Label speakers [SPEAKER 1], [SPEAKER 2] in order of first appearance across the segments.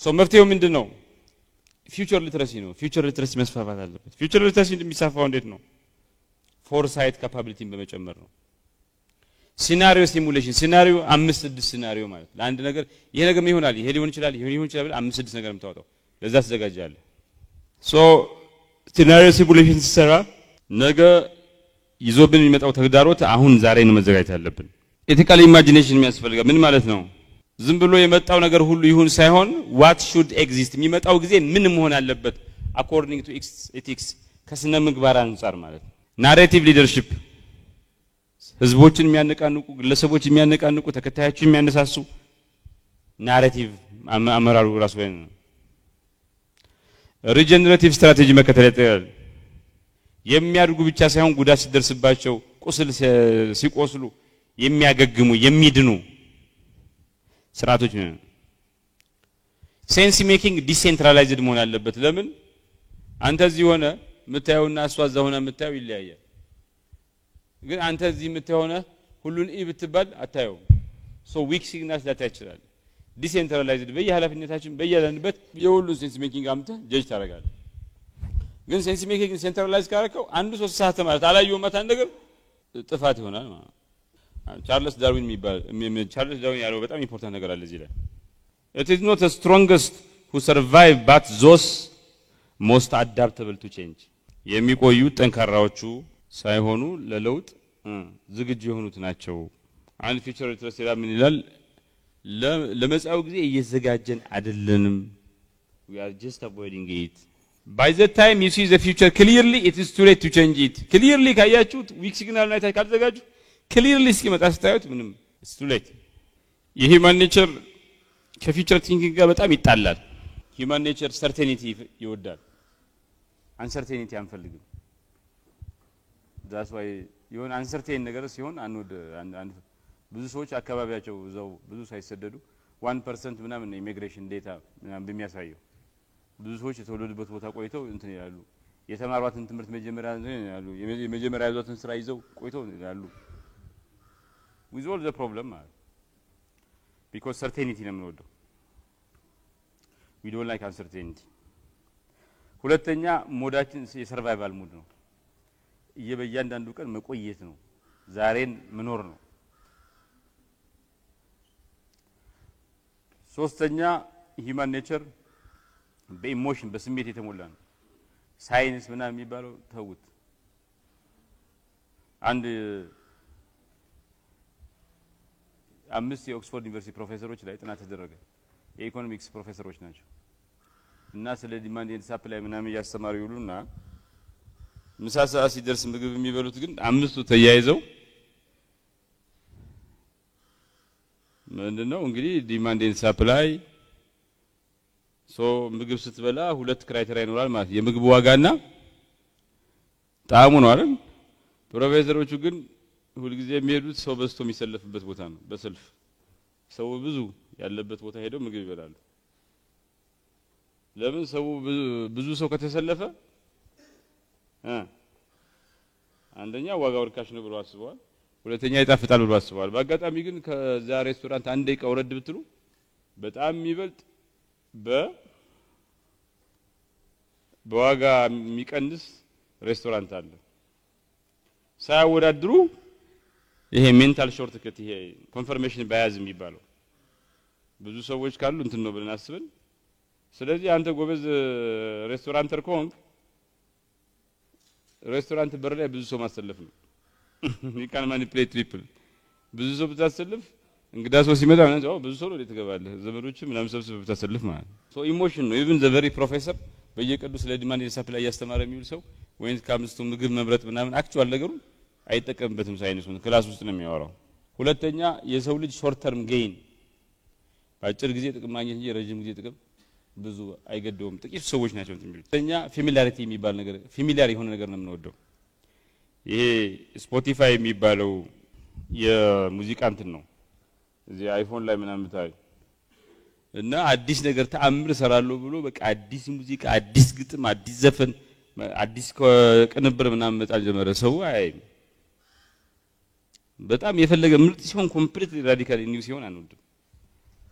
[SPEAKER 1] ሶ መፍትሄው ምንድነው ፊውቸር ሊትረሲ ነው ፊውቸር ሊትረሲ መስፋፋት አለበት ፊውቸር ሊትረሲ እንደሚሳፋው እንዴት ነው ፎርሳይት ካፓቢሊቲን በመጨመር ነው ሲናሪዮ ሲሙሌሽን ሲናሪዮ 5-6 ሲናሪዮ ማለት ለአንድ ነገር ይሄ ነገር ምን ይሆናል ይሄ ሊሆን ይችላል 5-6 ነገር የምታወጣው ለዛ ተዘጋጃለህ ሶ ሲናሪዮ ሲሙሌሽን ሲሰራ ነገ ይዞብን የሚመጣው ተግዳሮት አሁን ዛሬ ነው መዘጋጀት ያለብን ኤቲካል ኢማጂኔሽን የሚያስፈልጋ ምን ማለት ነው ዝም ብሎ የመጣው ነገር ሁሉ ይሁን ሳይሆን what should exist የሚመጣው ጊዜ ምን መሆን አለበት according to ethics ከስነ ምግባር አንፃር ማለት ነው ናሬቲቭ ሊደርሺፕ ህዝቦችን የሚያነቃንቁ ግለሰቦች የሚያነቃንቁ ተከታዮችን የሚያነሳሱ ናሬቲቭ አመራሩ ራሱ ወይ ነው ሪጀነሬቲቭ ስትራቴጂ መከተል ይጠይቃል የሚያድጉ ብቻ ሳይሆን ጉዳት ሲደርስባቸው ቁስል ሲቆስሉ የሚያገግሙ የሚድኑ ስርዓቶች ነው ሴንስ ሜኪንግ ዲሴንትራላይዝድ መሆን አለበት ለምን አንተ እዚህ ሆነ መታየውና አስዋዛ ሆነ መታየው ይለያያል ግን አንተ እዚህ መታየውና ሁሉን ብትባል አታየው ሶ ዊክ ሲግናልስ ዳታ ይችላል ዲሴንትራላይዝድ በየኃላፊነታችን በየለንበት የሁሉ ሴንስ ሜኪንግ አምተ ጀጅ ታረጋለህ ግን ሴንስ ሜኪንግ ሴንትራላይዝ ካረከው አንዱ 3 ሰዓት ማለት አላየው መታ ነገር ጥፋት ይሆናል ማለት ቻርልስ ዳርዊን ያለው በጣም ኢምፖርታንት ነገር አለ እዚህ ላይ it is not the strongest who survive but those most adaptable to change የሚቆዩ ጠንካራዎቹ ሳይሆኑ ለለውጥ ዝግጁ የሆኑት ናቸው አንድ ፊውቸር ሊትረሲ ምን ይላል ለመጻው ጊዜ እየዘጋጀን አይደለንም we are just avoiding it by the time you see the future clearly it is too late to change it clearly ካያችሁት ዊክ ሲግናል ላይ ካልተዘጋጁ clearly እስኪመጣ ስታዩት ምንም it's too late የሂውማን ኔቸር ከፊውቸር ቲንኪንግ ጋር በጣም ይጣላል ሂውማን ኔቸር ሰርቴኒቲ ይወዳል አንሰርቴኒቲ አንፈልግም that's why የሆነ አንሰርቴን ነገር ሲሆን አንወድ ብዙ ሰዎች አካባቢያቸው እዛው ብዙ ሳይሰደዱ 1% ምናምን ኢሚግሬሽን ዴታ ምናምን በሚያሳየው ብዙ ሰዎች የተወለዱበት ቦታ ቆይተው እንትን ይላሉ የተማሯትን ትምህርት መጀመሪያ ያሉ የመጀመሪያ ያዟትን ስራ ይዘው ቆይተው ይላሉ with all the problem because certainty ነው የምንወደው we don't like uncertainty ሁለተኛ ሞዳችን የሰርቫይቫል ሙድ ነው እየበያንዳንዱ ቀን መቆየት ነው ዛሬን መኖር ነው ሶስተኛ human nature በኢሞሽን በስሜት የተሞላ ነው ሳይንስ ምናምን የሚባለው ተውት አንድ 5 የኦክስፎርድ ዩኒቨርሲቲ ፕሮፌሰሮች ላይ ጥናት ተደረገ የኢኮኖሚክስ ፕሮፌሰሮች ናቸው እና ስለ ዲማንድ ኤንድ ሰፕላይ ምናምን ያስተማሩ ይሉና ምሳሳ ሲደርስ ምግብ የሚበሉት ግን 5ቱ ተያይዘው ምንድነው እንግዲህ ዲማንድ ኤንድ ሰፕላይ ሶ ምግብ ስትበላ 2 ክራይቴሪያ ይኖራል ማለት የምግብ ዋጋና ጣዕሙ ነው አይደል ፕሮፌሰሮቹ ግን ሁሉ ጊዜ የሚሄዱት ሰው በስቶ የሚሰለፍበት ቦታ ነው በሰልፍ ሰው ብዙ ያለበት ቦታ ሄደው ምግብ ይበላሉ ለምን ሰው ብዙ ሰው ከተሰለፈ አንደኛ ዋጋው ርካሽ ነው ብሎ አስበዋል ሁለተኛ ይጣፍጣል ብሎ አስበዋል በአጋጣሚ ግን ከዛ ሬስቶራንት አንድ ደቂቃ ወረድ ብትሉ በጣም የሚበልጥ በዋጋ የሚቀንስ ሬስቶራንት አለ ሳይወዳድሩ ይሄ ሜንታል ሾርትከት ይሄ ኮንፈርሜሽን ባያዝ የሚባለው ብዙ ሰዎች ካሉ እንትን ነው ብለን አስበን ስለዚህ አንተ ጎበዝ ሬስቶራንተር ከሆንክ ሬስቶራንት በር ላይ ብዙ ሰው ማሰለፍ ነው you can manipulate people ብዙ ሰው ብታሰልፍ እንግዳ ሰው ሲመጣ ነው ብዙ ሰው ነው የተገባለህ ዘመዶች ምናምን ሰብስብ ብታሰልፍ ማለት so emotion ነው even the very professor በየቀዱ ስለ ዲማንድ ኤንድ ሰፕላይ ያስተማረ የሚል ሰው ወይስ ካምስቱ ምግብ መብረት ምናምን አክቹዋል ነገሩ አይጠቀምበትም ሳይንሱን ክላስ ውስጥ ነው የሚያወራው ሁለተኛ የሰው ልጅ ሾርት ተርም ጌን ባጭር ጊዜ ጥቅም ማግኘት እንጂ ረጅም ጊዜ ጥቅም ብዙ አይገደውም ጥቂት ሰዎች ናቸው እንትን የሚሉት ሁለተኛ ፋሚሊያሪቲ የሚባል ነገር ፋሚሊያር የሆነ ነገር ነው የምንወደው ይሄ ስፖቲፋይ የሚባለው የሙዚቃ እንትን ነው እዚህ አይፎን ላይ ምናምን ታይ እና አዲስ ነገር ተአምር ሰራለሁ ብሎ በቃ አዲስ ሙዚቃ አዲስ ግጥም አዲስ ዘፈን አዲስ ቅንብር ምናምን መጣል ጀመረ ሰው አይ በጣም የፈለገ ምርጥ ሲሆን ኮምፕሊትሊ ራዲካሊ ኒው ሲሆን አንወድም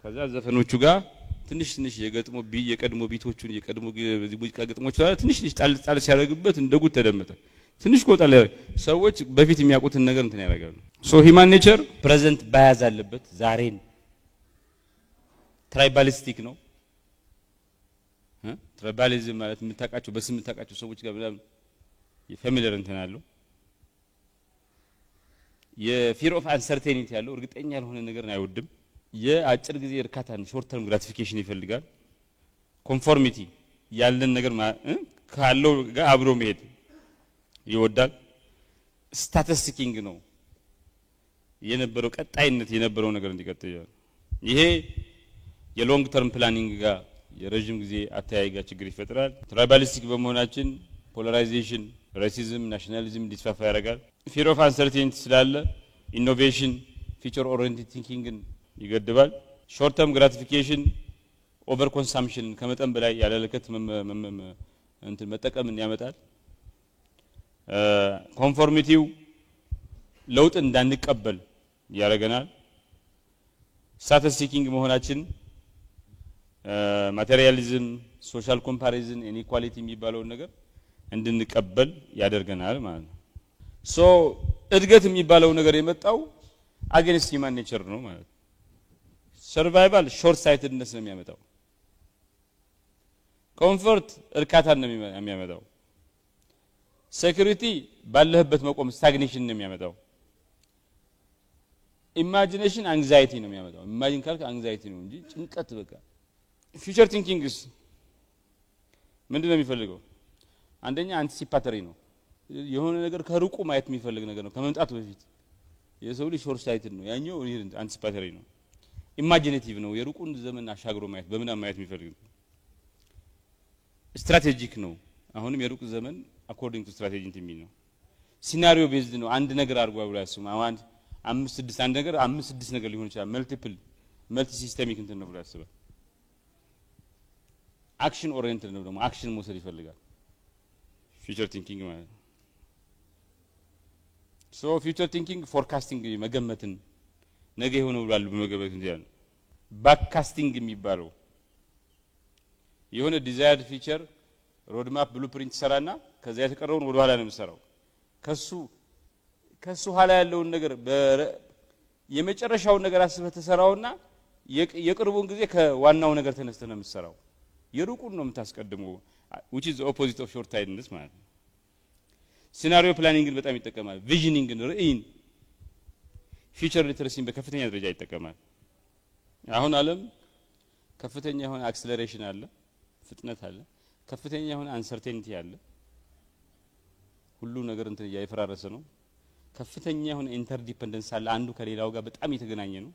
[SPEAKER 1] ከዛ ዘፈኖቹ ጋር ትንሽ የቀድሞ ቢቶቹን የቀድሞ ሙዚቃ ግጥሞች ትንሽ ጣል ሲያደርግበት እንደጉድ ተደመጠ ትንሽ ቆጣለ ሰዎች በፊት የሚያውቁትን ነገር እንትን ያደርጋሉ ሶ ሂማን ኔቸር ፕሬዘንት ባያዝ አለበት ዛሬን ትራይባሊስቲክ ነው ትራይባሊዝም ማለት የምታውቃቸው በስም የምታውቃቸው ሰዎች ጋር በጣም የፋሚሊየር እንትን አለው የፊር ኦፍ አንሰርቴኒቲ ያለው እርግጠኛ ያልሆነ ነገርን አይወድም የአጭር ጊዜ እርካታን ሾርት ተርም ግራቲፊኬሽን ይፈልጋል ኮንፎርሚቲ ያለን ነገር ካለው ጋር አብሮ መሄድ ይወዳል ስታቲስቲኪንግ ነው የነበረው ቀጣይነት የነበረው ነገር እንዲቀጥል ይሄ የሎንግ ተርም ፕላኒንግ ጋር የረጅም ጊዜ አተያይ ጋር ችግር ይፈጥራል ትራይባሊስቲክ በመሆናችን ፖላራይዜሽን ራሲዝም ናሽናሊዝም እንዲስፋፋ ያደርጋል ፊር ኦፍ አንሰርቴኒቲ ስላለ ኢኖቬሽን ፊቸር ኦሪየንትድ ቲንኪንግን ይገድባል ሾርት ተርም ግራቲፊኬሽን ኦቨር ኮንሰምፕሽን ከመጠን በላይ ያለለከት እንትን መጠቀምን ያመጣል ኮንፎርሚቲው ለውጥ እንዳንቀበል ያረጋናል ስታቲስቲኪንግ መሆናችን ማቴሪያሊዝም ሶሻል ኮምፓሪዝን ኢንኢኳሊቲ የሚባለው ነገር እንድንቀበል ያደርገናል ማለት ነው ሶ እድገት የሚባለው ነገር የመጣው አገንስት ሂማን ኔቸር ነው ማለት ሰርቫይቫል ሾርት ሳይትድነስ ነው የሚያመጣው ኮምፎርት እርካታን ነው የሚያመጣው ሴኩሪቲ ባለህበት መቆም ስታግኔሽን ነው የሚያመጣው ኢማጂኔሽን አንግዛይቲ ነው የሚያመጣው ኢማጂን ካልክ አንግዛይቲ ነው እንጂ ጭንቀት በቃ ፊውቸር ቲንኪንግስ ምንድነው የሚፈልገው አንደኛ አንቲሲፓተሪ ነው የሆነ ነገር ከሩቁ ማየት የሚፈልግ ነገር ነው ከመምጣቱ በፊት የሰው ልጅ ሾርት ሳይትድ ነው ያኛው አንቲሲፓተሪ ነው ኢማጂኔቲቭ ነው የሩቁን ዘመን አሻግሮ ማየት በምናም ማየት የሚፈልግ ስትራቴጂክ ነው አሁንም የሩቁ ዘመን according to strategy እንትን ነው ሲናሪዮ ቤዝድ ነው አንድ ነገር አርጓ ብሎ ያስሙ አንድ 5-6 አንድ ነገር 5-6 ነገር ሊሆን ይችላል መልቲ ሲስተሚክ እንትን ነው ብሎ ያስባል አክሽን ኦሪየንትድ ነው ደግሞ አክሽን መውሰድ ይፈልጋል ፊውቸር ቲንኪንግ ማለት ሶ ፊውቸር ቲንኪንግ ፎርካስቲንግ መገመትን ነገ ይሆነው ብሏል በመገመት እንዲያን ባክካስቲንግ የሚባለው የሆነ ዲዛይርድ ፊቸር ሮድማፕ ብሉፕሪንት ሰራና ከዛ የተቀረውን ወደ ኋላ ነው የሚሰራው ከሱ ኋላ ያለውን ነገር የመጨረሻው ነገር አስበህ ተሰራውና የቅርቡን ጊዜ ከዋናው ነገር ተነስተህ ነው የምትሰራው የሩቁን ነው የምታስቀድመው which is the opposite of short sightedness ማለት ነው ሲናሪዮ ፕላኒንግን በጣም ይጠቀማል ቪዥኒንግን ርዕይን ፊውቸር ሊተረሲን በከፍተኛ ደረጃ ይጠቀማል አሁን ዓለም ከፍተኛ የሆነ አክሰለሬሽን አለ ፍጥነት አለ ከፍተኛ የሆነ አንሰርቴኒቲ አለ ሁሉ ነገር እንትን ያይፈራረሰ ነው ከፍተኛ የሆነ ኢንተርዲፔንደንስ አለ አንዱ ከሌላው ጋር በጣም የተገናኘ ነው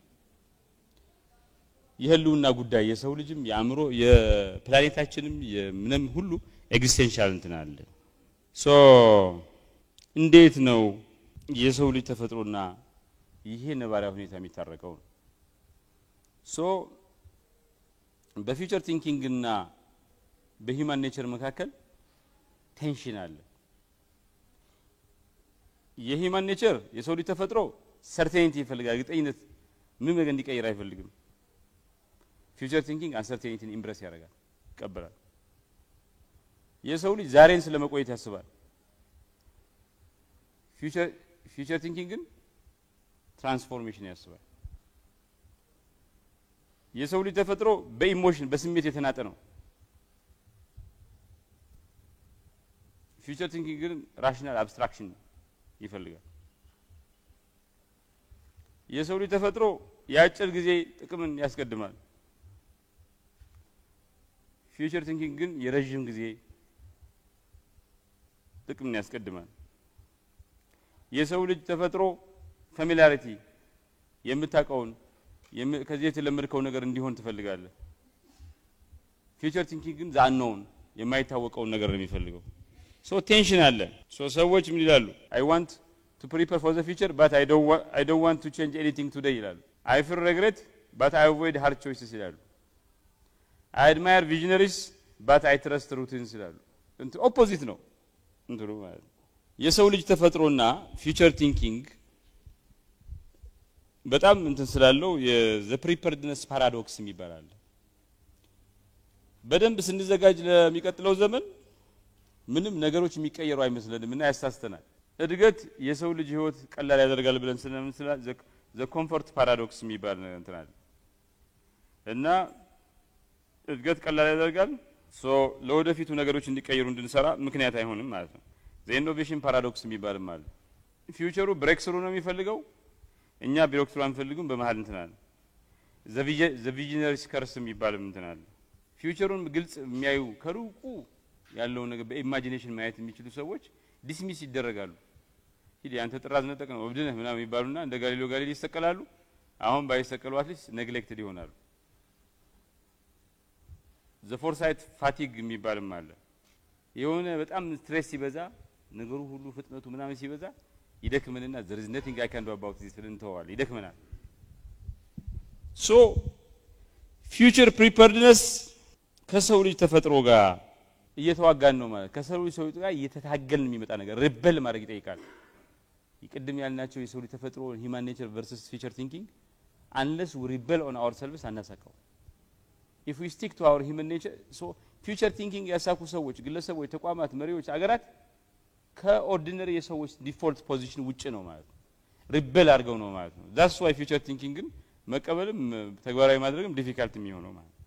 [SPEAKER 1] የህልውና ጉዳይ የሰው ልጅም ያምሮ የፕላኔታችንም የምንም ሁሉ ኤግዚስቴንሻል እንትን አለ ሶ እንዴት ነው የሰው ልጅ ተፈጥሮና ይሄ ነባራዊ ሁኔታ የሚታረቀው ሶ በፊውቸር ቲንኪንግ እና በሂማን ኔቸር መካከል ቴንሽን አለ የሂማን ኔቸር የሰው ልጅ ተፈጥሮ ሰርቴኒቲ ይፈልጋል ግጠኝነት ምን ነገር እንዲቀይር አይፈልግም ፊውቸር ቲንኪንግ አንሰርቴኒቲን ኢምብረስ ያደርጋል ይቀበላል የሰው ልጅ ዛሬን ስለመቆየት ያስባል ፊውቸር ቲንኪንግ ግን ትራንስፎርሜሽን ያስባል የሰው ልጅ ተፈጥሮ በኢሞሽን በስሜት የተናጠ ነው ፊውቸር ቲንኪንግ ግን ራሽናል አብስትራክሽን ይፈልጋል የሰው ልጅ ተፈጥሮ ያጭር ጊዜ ጥቅምን ያስቀድማል ፊውቸር ቲንኪንግ ግን የረጅም ጊዜ ጥቅምን ያስቀድማል የሰው ልጅ ተፈጥሮ ፋሚሊያሪቲ የምታቀውን ከዚህ የተለመድከው ነገር እንዲሆን ትፈልጋለህ ፊውቸር ቲንኪንግ ግን ዛነውን የማይታወቀው ነገር ነው የሚፈልገው ሶ ቴንሽን አለ ሶ ሰዎች ምን ይላሉ I want to prepare for the future but I don't want to change anything today ይላሉ I feel regret but I avoid hard choices ይላሉ I admire visionaries but I trust routines ይላሉ እንት ኦፖዚት ነው እንትሩ ማለት የሰው ልጅ ተፈጥሮና ፊውቸር ቲንኪንግ በጣም እንትን ስላለው የዘ ፕሪፐርድነስ ፓራዶክስ የሚባል አለ በደንብ ስንዘጋጅ ለሚቀጥለው ዘመን ምንም ነገሮች የሚቀየሩ አይመስልንም እና ያሳስተናል እድገት የሰው ልጅ ህይወት ቀላል ያደርጋል ብለን ስለምንስላ ዘ ኮምፎርት ፓራዶክስ የሚባል እንትን አለ እና እድገት ቀላል ያደርጋል ሶ ለወደፊቱ ነገሮች እንዲቀየሩ እንድንሰራ ምክንያት አይሆንም ማለት ነው ዘ ኢኖቬሽን ፓራዶክስ የሚባልም አለ ፊውቸሩ ብሬክስሩ ነው የሚፈልገው እኛ ብሬክስሩ አንፈልግም በመሃል እንትን አለ ዘ ቪዥነሪስ ከርስ የሚባልም እንትን አለ ፊውቸሩን ግልጽ የሚያዩ ከሩቁ ያለው ነገር በኢማጂኔሽን ማየት የሚችሉ ሰዎች ዲስሚስ ይደረጋሉ ሂድ ያንተ ጥራዝ ነጠቅ ነው ወብድነህ ምናምን ይባሉና እንደ ጋሊሎ ጋሊሊ ይሰቀላሉ አሁን ባይሰቀሉ አትሊስት ኔግሌክትድ ይሆናሉ ዘ ፎርሳይት ፋቲግ የሚባልም አለ የሆነ በጣም ስትሬስ ሲበዛ ነገሩ ሁሉ ፍጥነቱ ምናምን ሲበዛ ይደክመንና there is nothing I can do about this እንተዋል ይደክመናል so future preparedness ከሰው ልጅ ተፈጥሮ ጋር እየተዋጋን ነው ማለት ከሰው ልጅ ጋር እየተታገልን የሚመጣ ነገር ሪበል ማድረግ ይጠይቃል ይቀድም ያልናቸው የሰው ልጅ ተፈጥሮ human nature versus future thinking unless we rebel on ourselves አናሳካው if we stick to our human nature so future thinking ያሳኩ ሰዎች ግለሰቦች ተቋማት መሪዎች አገራት ከኦርዲነሪ የሰዎች ዲፎልት ፖዚሽን ውጪ ነው ማለት ነው ሪበል አድርገው ነው ማለት ነው that's why future thinking ግን መቀበልም ተግባራዊ ማድረግም ዲፊካልት የሚሆነው ማለት